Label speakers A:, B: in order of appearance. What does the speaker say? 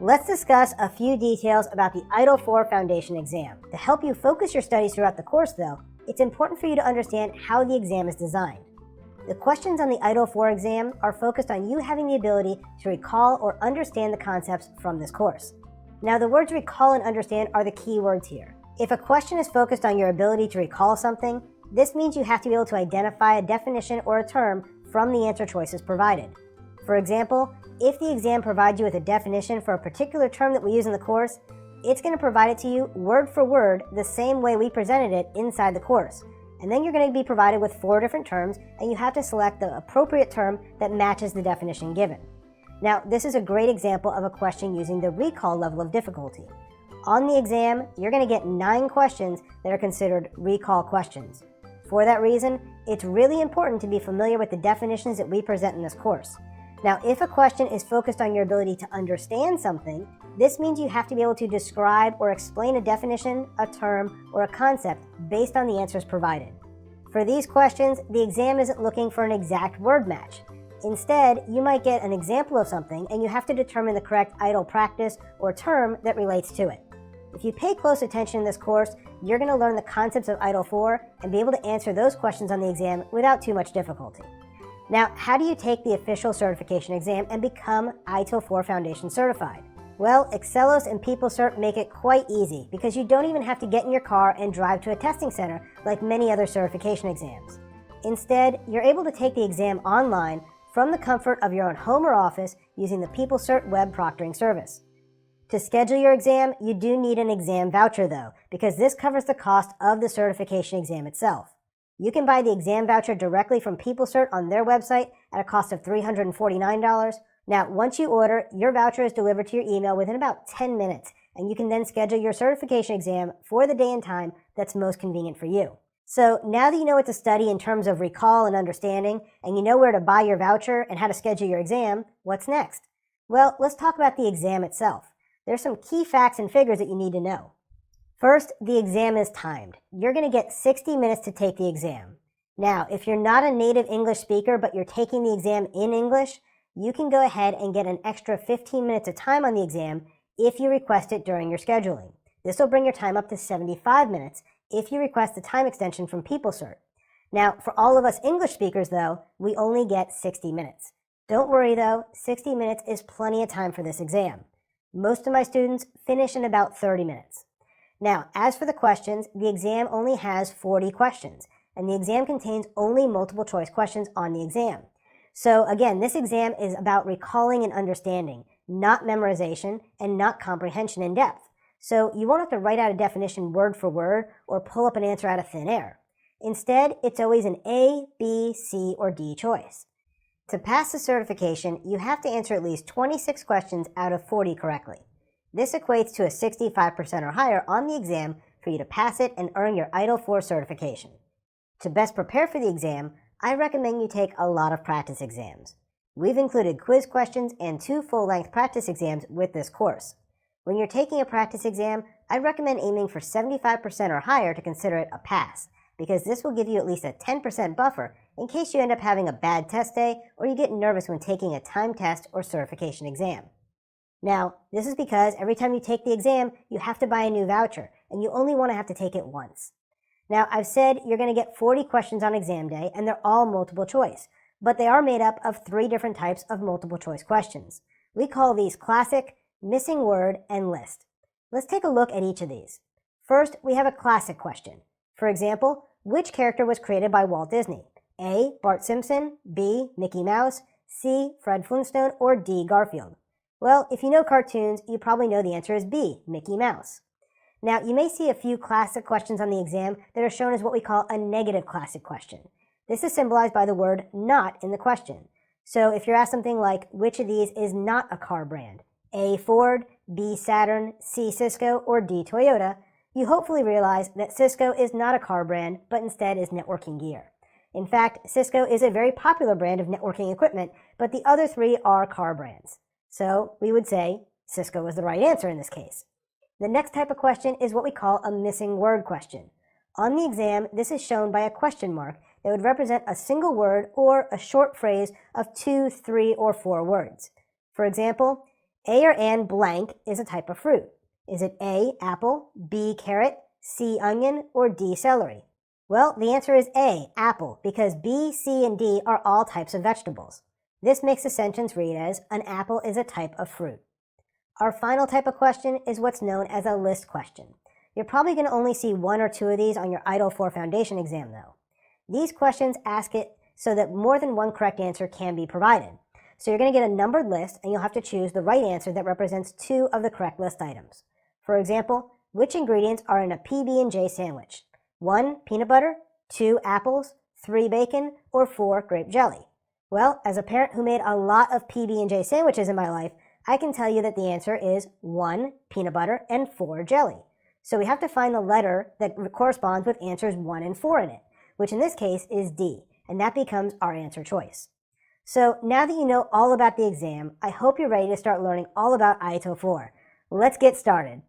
A: Let's discuss a few details about the ITIL Foundation exam. To help you focus your studies throughout the course, though, it's important for you to understand how the exam is designed. The questions on the ITIL exam are focused on you having the ability to recall or understand the concepts from this course. Now, the words recall and understand are the key words here. If a question is focused on your ability to recall something, this means you have to be able to identify a definition or a term from the answer choices provided. For example, if the exam provides you with a definition for a particular term that we use in the course, it's going to provide it to you word for word the same way we presented it inside the course. And then you're going to be provided with 4 different terms, and you have to select the appropriate term that matches the definition given. Now, this is a great example of a question using the recall level of difficulty. On the exam, you're going to get 9 questions that are considered recall questions. For that reason, it's really important to be familiar with the definitions that we present in this course. Now, if a question is focused on your ability to understand something, this means you have to be able to describe or explain a definition, a term, or a concept based on the answers provided. For these questions, the exam isn't looking for an exact word match. Instead, you might get an example of something and you have to determine the correct ITIL practice or term that relates to it. If you pay close attention in this course, you're going to learn the concepts of ITIL and be able to answer those questions on the exam without too much difficulty. Now, how do you take the official certification exam and become ITIL Foundation certified? Well, Excelos and PeopleCert make it quite easy because you don't even have to get in your car and drive to a testing center like many other certification exams. Instead, you're able to take the exam online from the comfort of your own home or office using the PeopleCert web proctoring service. To schedule your exam, you do need an exam voucher though, because this covers the cost of the certification exam itself. You can buy the exam voucher directly from PeopleCert on their website at a cost of $349. Now, once you order, your voucher is delivered to your email within about 10 minutes, and you can then schedule your certification exam for the day and time that's most convenient for you. So now that you know what to study in terms of recall and understanding, and you know where to buy your voucher and how to schedule your exam, what's next? Well, let's talk about the exam itself. There's some key facts and figures that you need to know. First, the exam is timed. You're going to get 60 minutes to take the exam. Now, if you're not a native English speaker, but you're taking the exam in English, you can go ahead and get an extra 15 minutes of time on the exam if you request it during your scheduling. This will bring your time up to 75 minutes if you request a time extension from PeopleCert. Now, for all of us English speakers, though, we only get 60 minutes. Don't worry, though, 60 minutes is plenty of time for this exam. Most of my students finish in about 30 minutes. Now, as for the questions, the exam only has 40 questions, and the exam contains only multiple choice questions on the exam. So again, this exam is about recalling and understanding, not memorization and not comprehension in depth. So you won't have to write out a definition word for word or pull up an answer out of thin air. Instead, it's always an A, B, C, or D choice. To pass the certification, you have to answer at least 26 questions out of 40 correctly. This equates to a 65% or higher on the exam for you to pass it and earn your ITIL certification. To best prepare for the exam, I recommend you take a lot of practice exams. We've included quiz questions and 2 full-length practice exams with this course. When you're taking a practice exam, I recommend aiming for 75% or higher to consider it a pass, because this will give you at least a 10% buffer in case you end up having a bad test day or you get nervous when taking a timed test or certification exam. Now, this is because every time you take the exam, you have to buy a new voucher, and you only want to have to take it once. Now, I've said you're going to get 40 questions on exam day, and they're all multiple choice, but they are made up of 3 different types of multiple choice questions. We call these classic, missing word, and list. Let's take a look at each of these. First, we have a classic question. For example, which character was created by Walt Disney? A. Bart Simpson, B. Mickey Mouse, C. Fred Flintstone, or D. Garfield? Well, if you know cartoons, you probably know the answer is B, Mickey Mouse. Now, you may see a few classic questions on the exam that are shown as what we call a negative classic question. This is symbolized by the word not in the question. So if you're asked something like, which of these is not a car brand? A. Ford, B. Saturn, C. Cisco, or D. Toyota, you hopefully realize that Cisco is not a car brand, but instead is networking gear. In fact, Cisco is a very popular brand of networking equipment, but the other 3 are car brands. So we would say Cisco is the right answer in this case. The next type of question is what we call a missing word question. On the exam, this is shown by a question mark that would represent a single word or a short phrase of 2, 3, or 4 words. For example, A or and blank is a type of fruit. Is it A, apple, B, carrot, C, onion, or D, celery? Well, the answer is A, apple, because B, C, and D are all types of vegetables. This makes the sentence read as, an apple is a type of fruit. Our final type of question is what's known as a list question. You're probably going to only see one or two of these on your ITIL 4 foundation exam, though. These questions ask it so that more than one correct answer can be provided. So you're going to get a numbered list, and you'll have to choose the right answer that represents two of the correct list items. For example, which ingredients are in a PB&J sandwich? 1, peanut butter, 2, apples, 3, bacon, or 4, grape jelly? Well, as a parent who made a lot of PB&J sandwiches in my life, I can tell you that the answer is 1, peanut butter, and 4, jelly. So we have to find the letter that corresponds with answers 1 and 4 in it, which in this case is D, and that becomes our answer choice. So now that you know all about the exam, I hope you're ready to start learning all about ITIL 4. Let's get started.